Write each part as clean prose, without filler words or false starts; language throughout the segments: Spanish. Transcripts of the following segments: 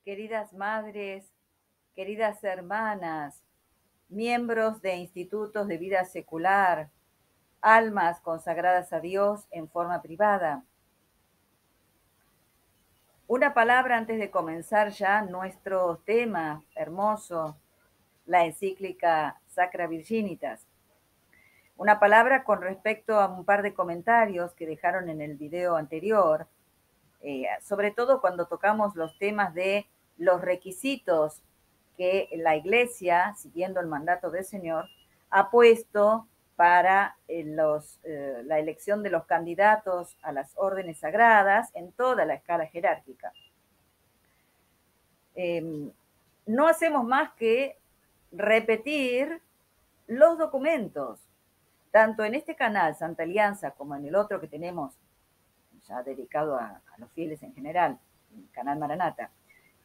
queridas madres, queridas hermanas, miembros de institutos de vida secular, almas consagradas a Dios en forma privada. Una palabra antes de comenzar ya nuestro tema hermoso, la encíclica Sacra Virginitas. Una palabra con respecto a un par de comentarios que dejaron en el video anterior, sobre todo cuando tocamos los temas de los requisitos que la Iglesia, siguiendo el mandato del Señor, ha puesto para la elección de los candidatos a las órdenes sagradas en toda la escala jerárquica. No hacemos más que repetir los documentos, tanto en este canal Santa Alianza como en el otro que tenemos ya dedicado a los fieles en general, el canal Maranata.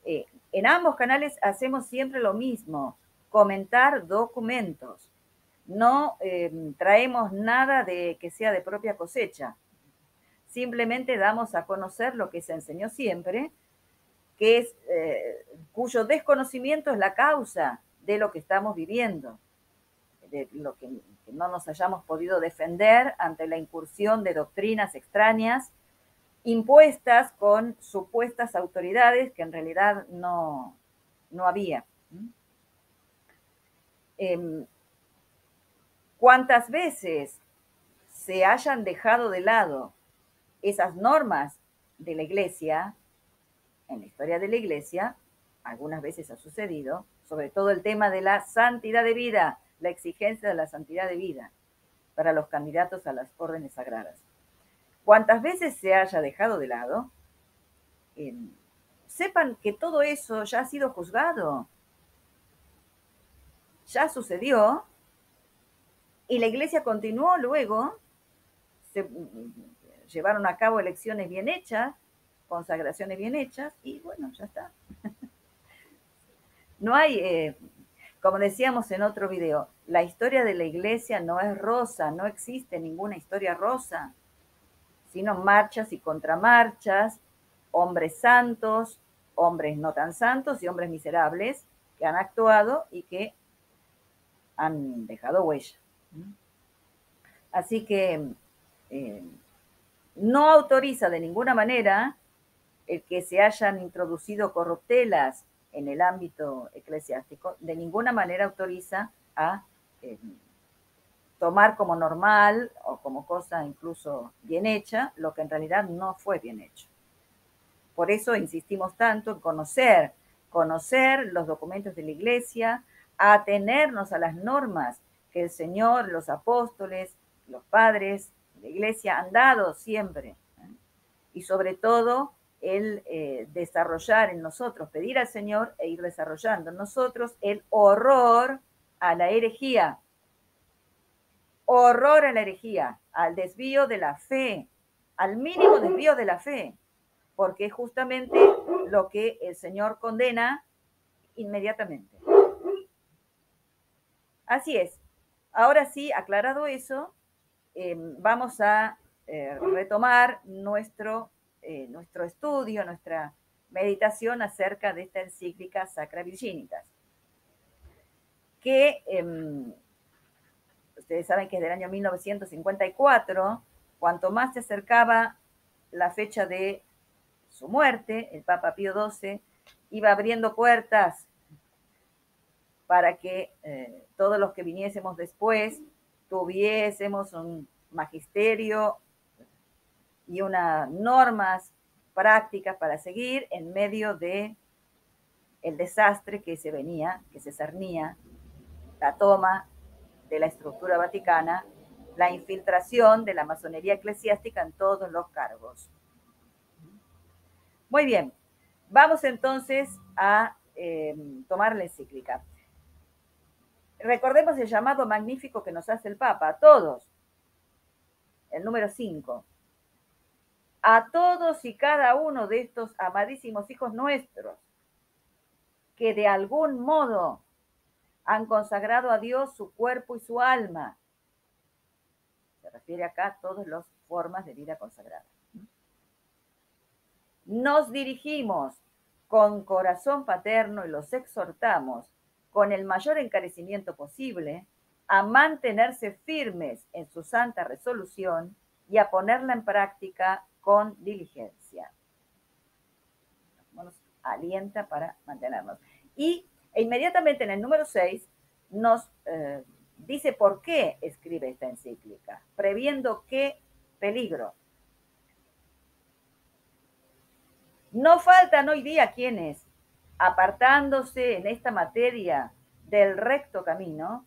En ambos canales hacemos siempre lo mismo, comentar documentos. No traemos nada de que sea de propia cosecha. Simplemente damos a conocer lo que se enseñó siempre, que es cuyo desconocimiento es la causa de lo que estamos viviendo, de lo que no nos hayamos podido defender ante la incursión de doctrinas extrañas impuestas con supuestas autoridades que en realidad no había. ¿Cuántas veces se hayan dejado de lado esas normas de la Iglesia, en la historia de la Iglesia, algunas veces ha sucedido, sobre todo el tema de la santidad de vida, la exigencia de la santidad de vida para los candidatos a las órdenes sagradas? Cuántas veces se haya dejado de lado, sepan que todo eso ya ha sido juzgado, ya sucedió, y la Iglesia continuó luego, se llevaron a cabo elecciones bien hechas, consagraciones bien hechas, y bueno, ya está. No hay, como decíamos en otro video, la historia de la Iglesia no es rosa, no existe ninguna historia rosa, sino marchas y contramarchas, hombres santos, hombres no tan santos y hombres miserables que han actuado y que han dejado huella. Así que no autoriza de ninguna manera el que se hayan introducido corruptelas en el ámbito eclesiástico, de ninguna manera autoriza a tomar como normal o como cosa incluso bien hecha lo que en realidad no fue bien hecho. Por eso insistimos tanto en conocer los documentos de la Iglesia, atenernos a las normas que el Señor, los apóstoles, los padres de la Iglesia han dado siempre. Y sobre todo el desarrollar en nosotros, pedir al Señor e ir desarrollando en nosotros el horror a la herejía. Horror a la herejía, al desvío de la fe, al mínimo desvío de la fe, porque es justamente lo que el Señor condena inmediatamente. Así es. Ahora sí, aclarado eso, vamos a retomar nuestro estudio, nuestra meditación acerca de esta encíclica Sacra Virginitas, que ustedes saben que es del año 1954, cuanto más se acercaba la fecha de su muerte, el Papa Pío XII iba abriendo puertas para que todos los que viniésemos después tuviésemos un magisterio y unas normas prácticas para seguir en medio de el desastre que se venía, que se cernía, la toma de la estructura vaticana, la infiltración de la masonería eclesiástica en todos los cargos. Muy bien, vamos entonces a tomar la encíclica. Recordemos el llamado magnífico que nos hace el Papa a todos, el número 5. A todos y cada uno de estos amadísimos hijos nuestros que de algún modo han consagrado a Dios su cuerpo y su alma. Se refiere acá a todas las formas de vida consagrada. Nos dirigimos con corazón paterno y los exhortamos con el mayor encarecimiento posible a mantenerse firmes en su santa resolución y a ponerla en práctica con diligencia. Nos alienta para mantenernos. E inmediatamente en el número 6 nos dice por qué escribe esta encíclica, previendo qué peligro. No faltan hoy día quienes, apartándose en esta materia del recto camino,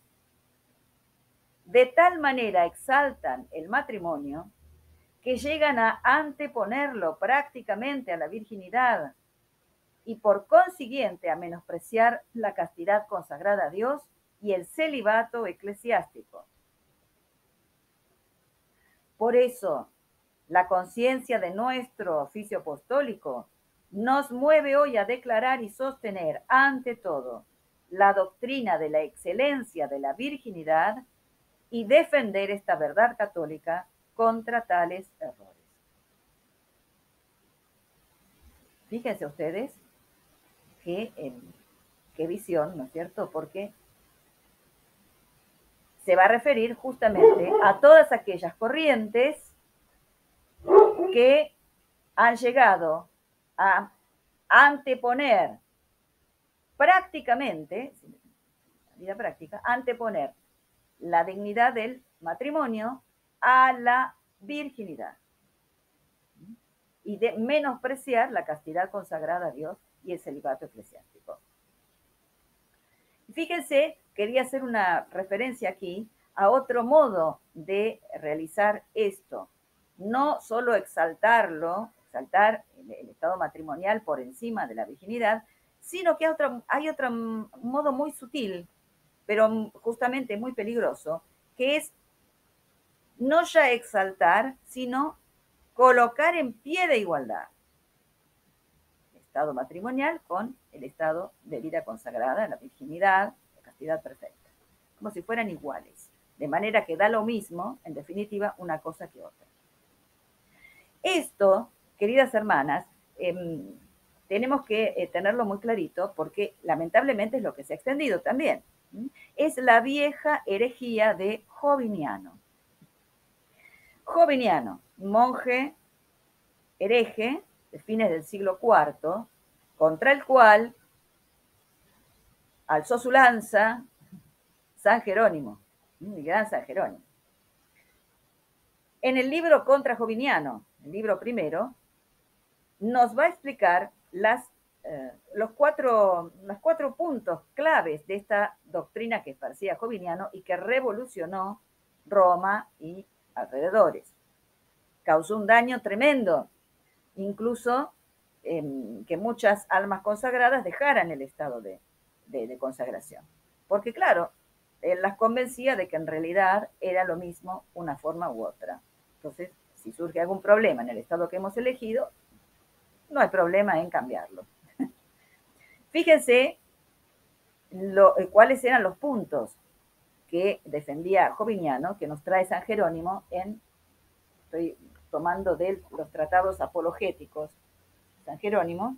de tal manera exaltan el matrimonio que llegan a anteponerlo prácticamente a la virginidad y por consiguiente a menospreciar la castidad consagrada a Dios y el celibato eclesiástico. Por eso, la conciencia de nuestro oficio apostólico nos mueve hoy a declarar y sostener, ante todo, la doctrina de la excelencia de la virginidad y defender esta verdad católica contra tales errores. Fíjense ustedes qué visión, ¿no es cierto? Porque se va a referir justamente a todas aquellas corrientes que han llegado a anteponer prácticamente, la vida práctica, anteponer la dignidad del matrimonio a la virginidad y de menospreciar la castidad consagrada a Dios y el celibato eclesiástico. Fíjense, quería hacer una referencia aquí a otro modo de realizar esto. No solo exaltar el estado matrimonial por encima de la virginidad, sino que hay otro modo muy sutil, pero justamente muy peligroso, que es no ya exaltar, sino colocar en pie de igualdad el estado matrimonial con el estado de vida consagrada, la virginidad, la castidad perfecta, como si fueran iguales, de manera que da lo mismo, en definitiva, una cosa que otra. Esto, queridas hermanas, tenemos que tenerlo muy clarito porque lamentablemente es lo que se ha extendido también. Es la vieja herejía de Joviniano. Joviniano, monje hereje de fines del siglo IV, contra el cual alzó su lanza San Jerónimo, el gran San Jerónimo. En el libro Contra Joviniano, el libro primero, nos va a explicar los cuatro puntos claves de esta doctrina que esparcía Joviniano y que revolucionó Roma y alrededores. Causó un daño tremendo, incluso que muchas almas consagradas dejaran el estado de consagración. Porque claro, él las convencía de que en realidad era lo mismo una forma u otra. Entonces, si surge algún problema en el estado que hemos elegido, no hay problema en cambiarlo. Fíjense cuáles eran los puntos que defendía Joviniano, que nos trae San Jerónimo estoy tomando de los tratados apologéticos, San Jerónimo,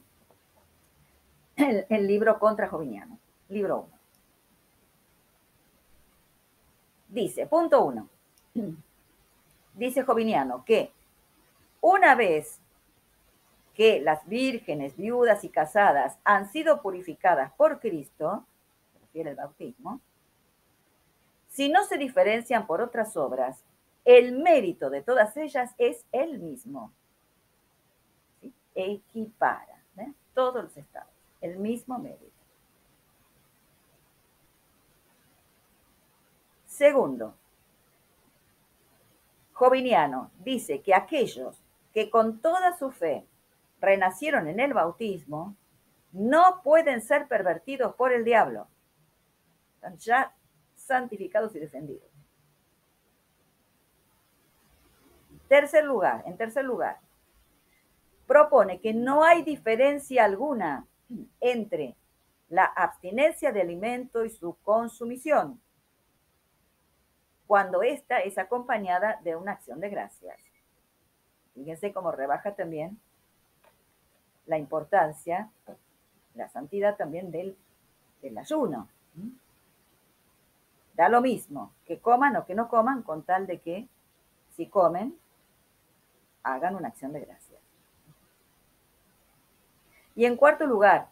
el libro Contra Joviniano, libro 1. Dice, punto 1, dice Joviniano que una vez que las vírgenes, viudas y casadas han sido purificadas por Cristo, se refiere al bautismo, si no se diferencian por otras obras, el mérito de todas ellas es el mismo. ¿Sí? Equipara todos los estados, el mismo mérito. Segundo, Joviniano dice que aquellos que con toda su fe renacieron en el bautismo no pueden ser pervertidos por el diablo. Están ya santificados y defendidos. En tercer lugar, propone que no hay diferencia alguna entre la abstinencia de alimento y su consumición, cuando ésta es acompañada de una acción de gracias. Fíjense cómo rebaja también la importancia la santidad también del ayuno. Da lo mismo que coman o que no coman, con tal de que si comen, hagan una acción de gracias. Y en cuarto lugar,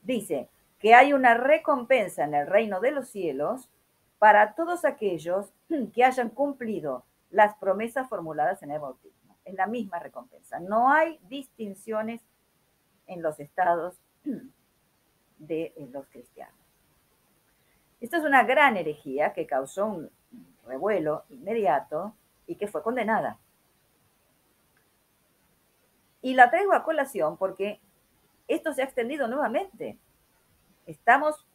dice que hay una recompensa en el reino de los cielos para todos aquellos que hayan cumplido las promesas formuladas en el bautismo. Es la misma recompensa. No hay distinciones en los estados de los cristianos. Esto es una gran herejía que causó un revuelo inmediato y que fue condenada. Y la traigo a colación porque esto se ha extendido nuevamente. Estamos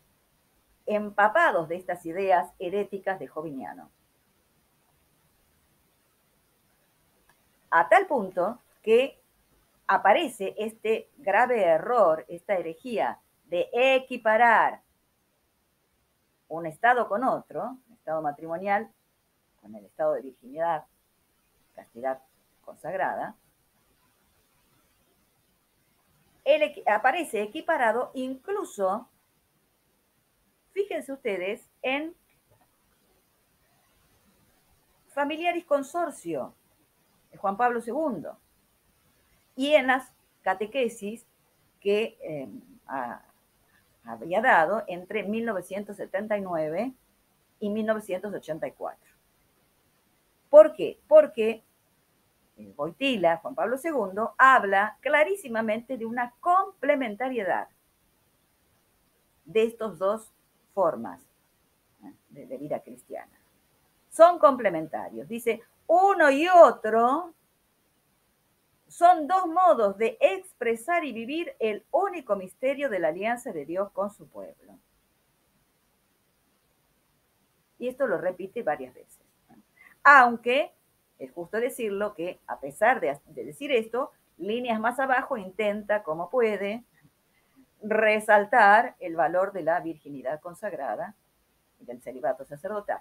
empapados de estas ideas heréticas de Joviniano. A tal punto que aparece este grave error, esta herejía de equiparar un estado con otro, un estado matrimonial, con el estado de virginidad, castidad consagrada. Él aparece equiparado incluso, fíjense ustedes, en Familiaris Consortio de Juan Pablo II y en las catequesis que había dado entre 1979 y 1984. ¿Por qué? Porque Wojtyla, Juan Pablo II, habla clarísimamente de una complementariedad de estas dos formas de vida cristiana. Son complementarios. Dice, uno y otro son dos modos de expresar y vivir el único misterio de la alianza de Dios con su pueblo. Y esto lo repite varias veces. Aunque es justo decirlo que a pesar de decir esto, líneas más abajo intenta, como puede, resaltar el valor de la virginidad consagrada y del celibato sacerdotal.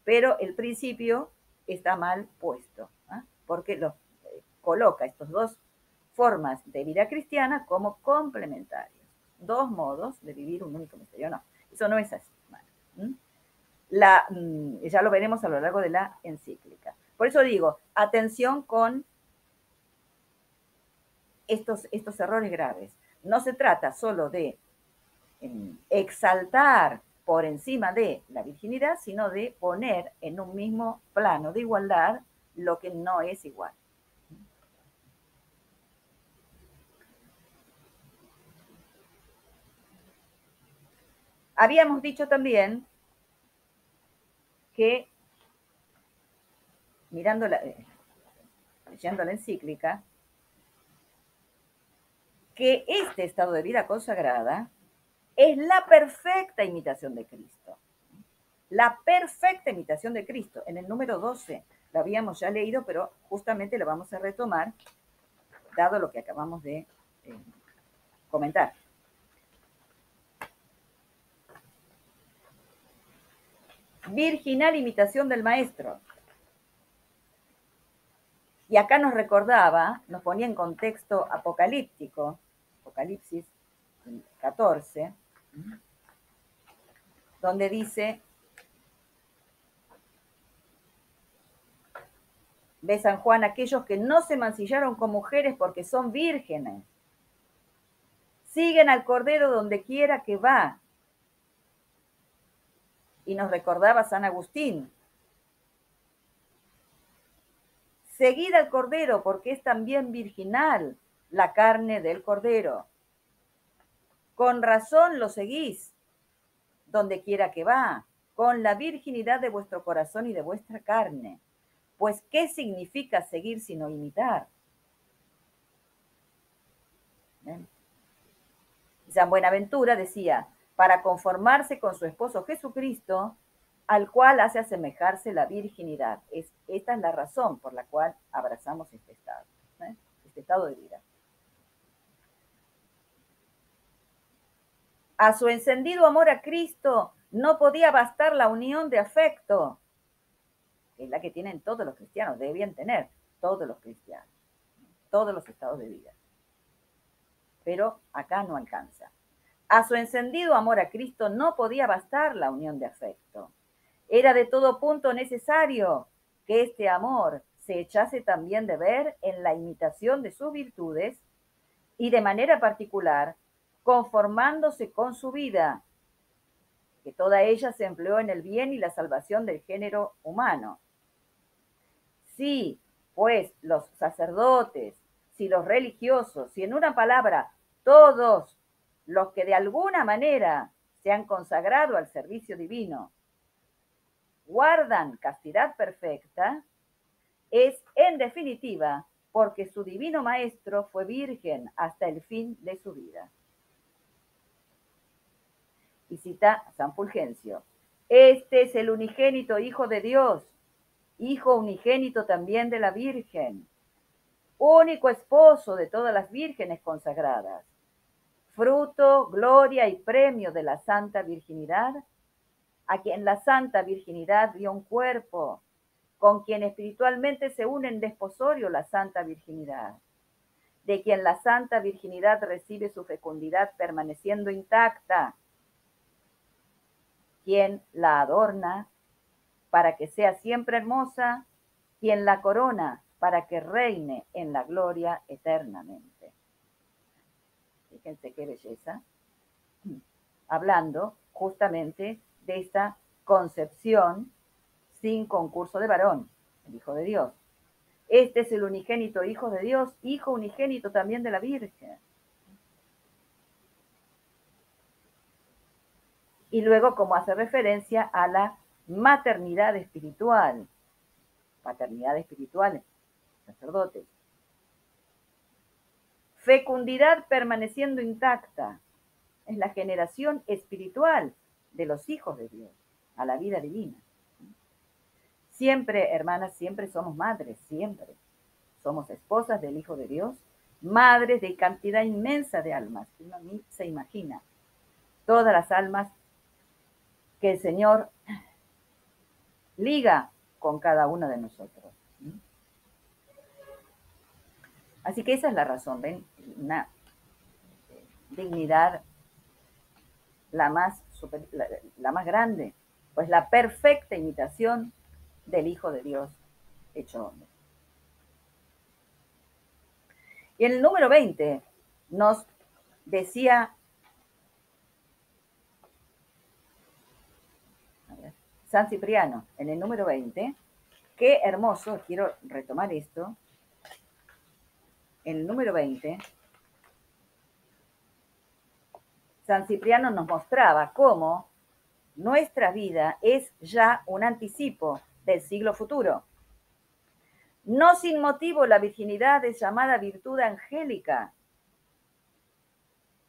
Pero el principio está mal puesto, ¿eh? Porque coloca estas dos formas de vida cristiana como complementarios. Dos modos de vivir un único misterio. No, eso no es así. Ya lo veremos a lo largo de la encíclica. Por eso digo, atención con estos errores graves. No se trata solo de exaltar por encima de la virginidad, sino de poner en un mismo plano de igualdad lo que no es igual. Habíamos dicho también que, leyendo la encíclica, que este estado de vida consagrada es la perfecta imitación de Cristo. La perfecta imitación de Cristo. En el número 12 la habíamos ya leído, pero justamente la vamos a retomar, dado lo que acabamos de comentar. Virginal imitación del Maestro. Y acá nos recordaba, nos ponía en contexto apocalíptico, Apocalipsis 14, donde dice, ve San Juan, aquellos que no se mancillaron con mujeres porque son vírgenes, siguen al Cordero donde quiera que va. Y nos recordaba San Agustín, seguid al Cordero porque es también virginal la carne del Cordero. Con razón lo seguís donde quiera que va, con la virginidad de vuestro corazón y de vuestra carne. Pues, ¿qué significa seguir sino imitar? ¿Ven? San Buenaventura decía, para conformarse con su esposo Jesucristo, al cual hace asemejarse la virginidad. Esta es la razón por la cual abrazamos este estado de vida. A su encendido amor a Cristo no podía bastar la unión de afecto, que es la que tienen todos los cristianos, debían tener todos los cristianos, todos los estados de vida. pero acá no alcanza. A su encendido amor a Cristo no podía bastar la unión de afecto. Era de todo punto necesario que este amor se echase también de ver en la imitación de sus virtudes y de manera particular conformándose con su vida, que toda ella se empleó en el bien y la salvación del género humano. Si, pues, los sacerdotes, si los religiosos, si en una palabra, todos los que de alguna manera se han consagrado al servicio divino, guardan castidad perfecta, es en definitiva porque su divino maestro fue virgen hasta el fin de su vida. Y cita a San Fulgencio: este es el unigénito Hijo de Dios, Hijo unigénito también de la Virgen, único esposo de todas las vírgenes consagradas, fruto, gloria y premio de la santa virginidad, a quien la santa virginidad dio un cuerpo, con quien espiritualmente se une en desposorio la santa virginidad, de quien la santa virginidad recibe su fecundidad permaneciendo intacta, quien la adorna para que sea siempre hermosa, quien la corona para que reine en la gloria eternamente. Fíjense qué belleza. Hablando justamente de esta concepción sin concurso de varón, el Hijo de Dios. Este es el unigénito Hijo de Dios, Hijo unigénito también de la Virgen. Y luego, como hace referencia a la maternidad espiritual, paternidad espiritual, sacerdotes. Fecundidad permaneciendo intacta, es la generación espiritual de los hijos de Dios, a la vida divina. Siempre, hermanas, siempre somos madres, siempre. Somos esposas del Hijo de Dios, madres de cantidad inmensa de almas, que uno ni se imagina. Todas las almas que el Señor liga con cada uno de nosotros. Así que esa es la razón, ¿ven? Una dignidad la más grande, pues la perfecta imitación del Hijo de Dios hecho hombre. Y en el número 20 nos decía San Cipriano, en el número 20, qué hermoso, quiero retomar esto, en el número 20, San Cipriano nos mostraba cómo nuestra vida es ya un anticipo del siglo futuro. No sin motivo la virginidad es llamada virtud angélica,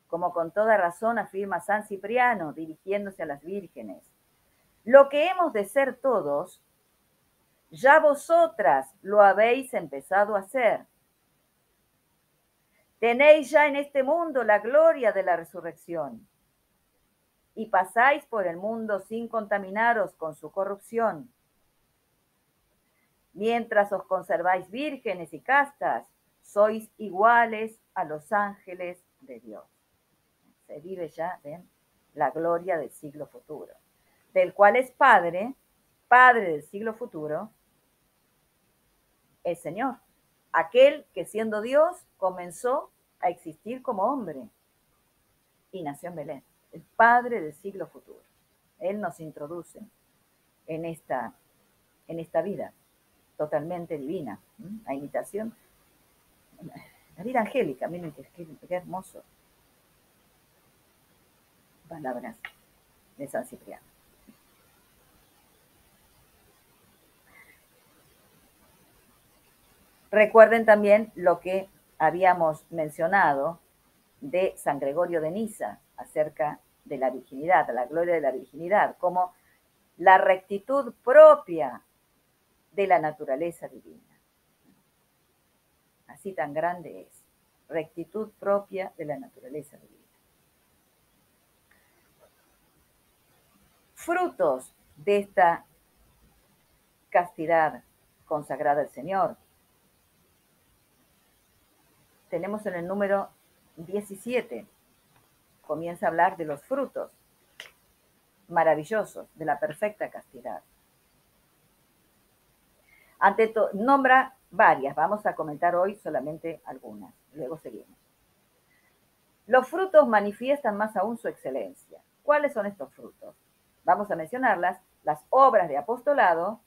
como con toda razón afirma San Cipriano dirigiéndose a las vírgenes. Lo que hemos de ser todos, ya vosotras lo habéis empezado a hacer. Tenéis ya en este mundo la gloria de la resurrección y pasáis por el mundo sin contaminaros con su corrupción. Mientras os conserváis vírgenes y castas, sois iguales a los ángeles de Dios. Se vive ya, ¿ven?, la gloria del siglo futuro, del cual es Padre del siglo futuro, el Señor, aquel que siendo Dios comenzó a existir como hombre y nació en Belén, el Padre del siglo futuro. Él nos introduce en esta vida totalmente divina, a imitación, la vida angélica. Miren qué hermoso. Palabras de San Cipriano. Recuerden también lo que habíamos mencionado de San Gregorio de Niza acerca de la virginidad, de la gloria de la virginidad, como la rectitud propia de la naturaleza divina. Así tan grande es, rectitud propia de la naturaleza divina. Frutos de esta castidad consagrada al Señor. Tenemos en el número 17 comienza a hablar de los frutos maravillosos de la perfecta castidad. Nombra varias, vamos a comentar hoy solamente algunas, luego seguimos. Los frutos manifiestan más aún su excelencia. ¿Cuáles son estos frutos? Vamos a mencionarlas: las obras de apostolado,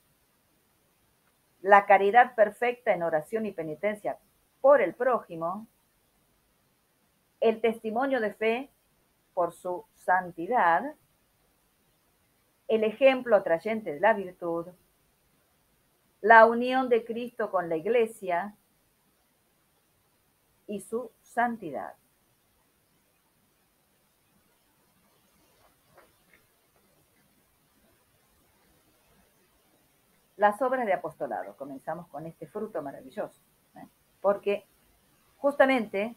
la caridad perfecta en oración y penitencia por el prójimo, el testimonio de fe por su santidad, el ejemplo atrayente de la virtud, la unión de Cristo con la Iglesia y su santidad. Las obras de apostolado. Comenzamos con este fruto maravilloso, porque justamente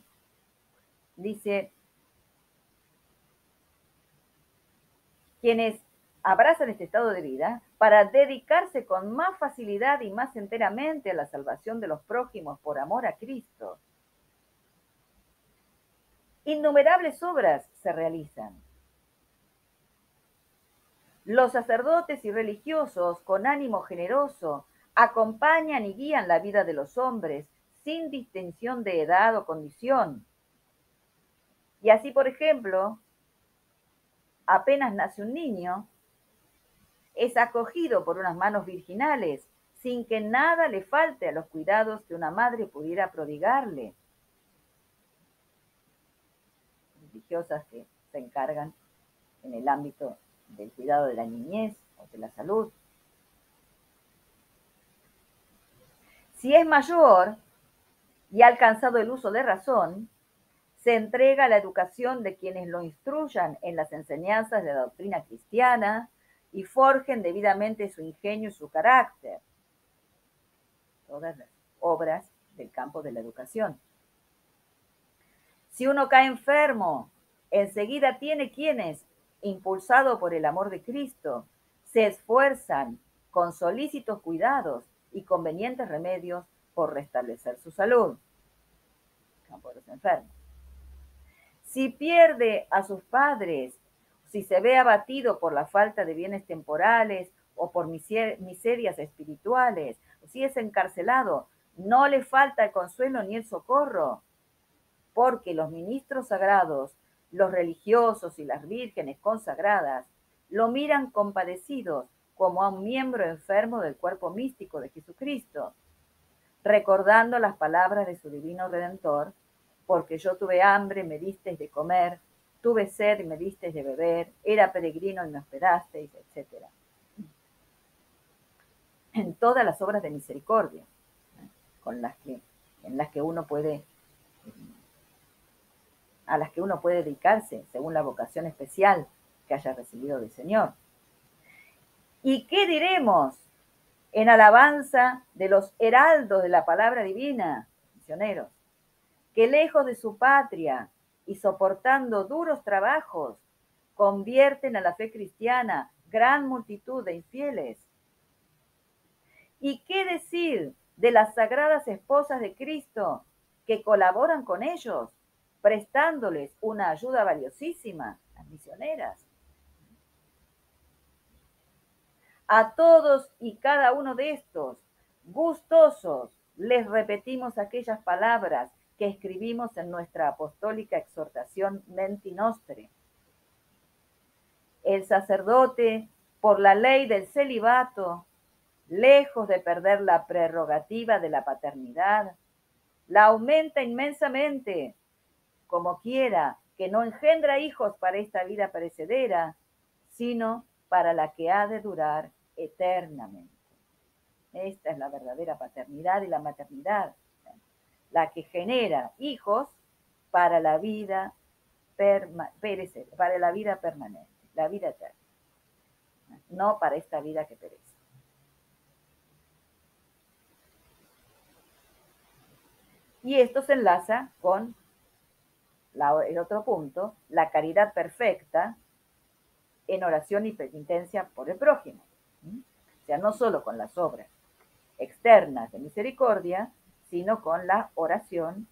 dice: quienes abrazan este estado de vida para dedicarse con más facilidad y más enteramente a la salvación de los prójimos por amor a Cristo. Innumerables obras se realizan. Los sacerdotes y religiosos, con ánimo generoso, acompañan y guían la vida de los hombres sin distinción de edad o condición. Y así, por ejemplo, apenas nace un niño, es acogido por unas manos virginales, sin que nada le falte a los cuidados que una madre pudiera prodigarle. Religiosas que se encargan en el ámbito del cuidado de la niñez o de la salud. Si es mayor y ha alcanzado el uso de razón, se entrega a la educación de quienes lo instruyan en las enseñanzas de la doctrina cristiana y forjen debidamente su ingenio y su carácter. Todas las obras del campo de la educación. Si uno cae enfermo, enseguida tiene quienes, impulsado por el amor de Cristo, se esfuerzan con solícitos cuidados y convenientes remedios por restablecer su salud. Campo de los enfermos. Si pierde a sus padres, si se ve abatido por la falta de bienes temporales o por miserias espirituales, o si es encarcelado, no le falta el consuelo ni el socorro, porque los ministros sagrados, los religiosos y las vírgenes consagradas lo miran compadecidos como a un miembro enfermo del cuerpo místico de Jesucristo, recordando las palabras de su divino Redentor: porque yo tuve hambre, me disteis de comer, tuve sed y me disteis de beber, era peregrino y me hospedasteis, etc. En todas las obras de misericordia, en las que uno puede, a las que uno puede dedicarse según la vocación especial que haya recibido del Señor. ¿Y qué diremos en alabanza de los heraldos de la palabra divina, misioneros, que lejos de su patria y soportando duros trabajos, convierten a la fe cristiana gran multitud de infieles? ¿Y qué decir de las sagradas esposas de Cristo que colaboran con ellos, prestándoles una ayuda valiosísima, las misioneras? A todos y cada uno de estos, gustosos, les repetimos aquellas palabras que escribimos en nuestra apostólica exhortación Menti Nostre. El sacerdote, por la ley del celibato, lejos de perder la prerrogativa de la paternidad, la aumenta inmensamente, como quiera que no engendra hijos para esta vida perecedera, sino para la que ha de durar eternamente. Esta es la verdadera paternidad y la maternidad, la que genera hijos para la vida para la vida permanente, la vida eterna, no para esta vida que perece. Y esto se enlaza con el otro punto, la caridad perfecta en oración y penitencia por el prójimo. O sea, no solo con las obras externas de misericordia, sino con la oración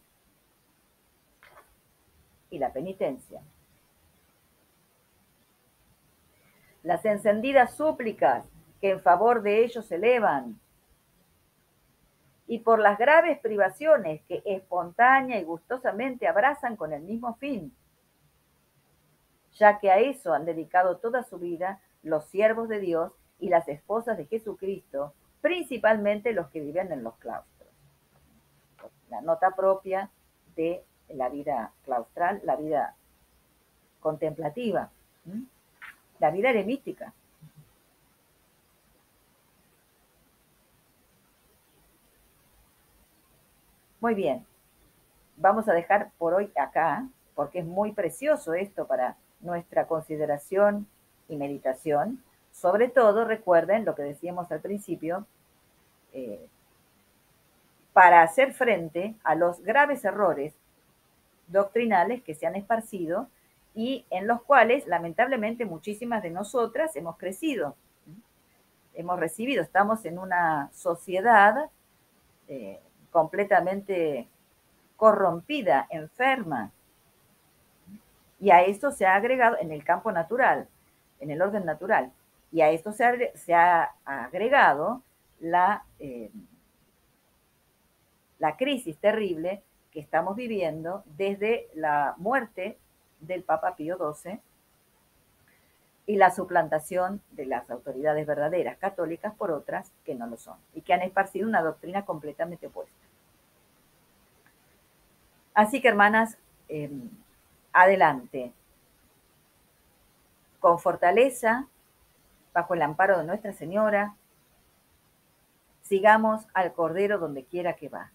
y la penitencia. Las encendidas súplicas que en favor de ellos se elevan, y por las graves privaciones que espontánea y gustosamente abrazan con el mismo fin, ya que a eso han dedicado toda su vida los siervos de Dios y las esposas de Jesucristo, principalmente los que viven en los claustros. La nota propia de la vida claustral, la vida contemplativa, la vida eremítica. Muy bien, vamos a dejar por hoy acá, porque es muy precioso esto para nuestra consideración y meditación. Sobre todo, recuerden lo que decíamos al principio, eh, para hacer frente a los graves errores doctrinales que se han esparcido y en los cuales, lamentablemente, muchísimas de nosotras hemos crecido, hemos recibido, estamos en una sociedad completamente corrompida, enferma, y a esto se ha agregado en el campo natural, en el orden natural, y a esto se ha agregado la crisis terrible que estamos viviendo desde la muerte del Papa Pío XII y la suplantación de las autoridades verdaderas católicas por otras que no lo son y que han esparcido una doctrina completamente opuesta. Así que, hermanas, adelante, con fortaleza, bajo el amparo de Nuestra Señora, sigamos al Cordero donde quiera que va.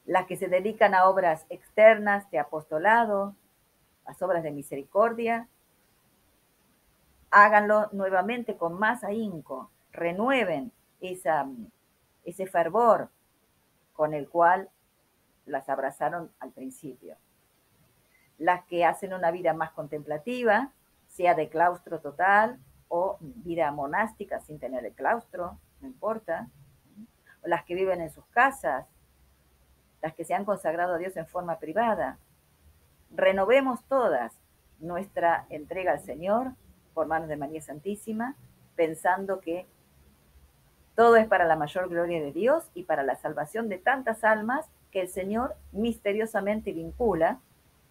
Las que se dedican a obras externas de apostolado, las obras de misericordia, háganlo nuevamente con más ahínco, renueven ese fervor con el cual las abrazaron al principio. Las que hacen una vida más contemplativa, sea de claustro total o vida monástica sin tener el claustro, no importa. O las que viven en sus casas, las que se han consagrado a Dios en forma privada. Renovemos todas nuestra entrega al Señor por manos de María Santísima, pensando que todo es para la mayor gloria de Dios y para la salvación de tantas almas que el Señor misteriosamente vincula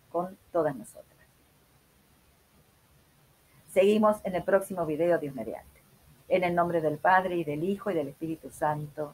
con todas nosotras. Seguimos en el próximo video, Dios mediante. En el nombre del Padre, y del Hijo, y del Espíritu Santo.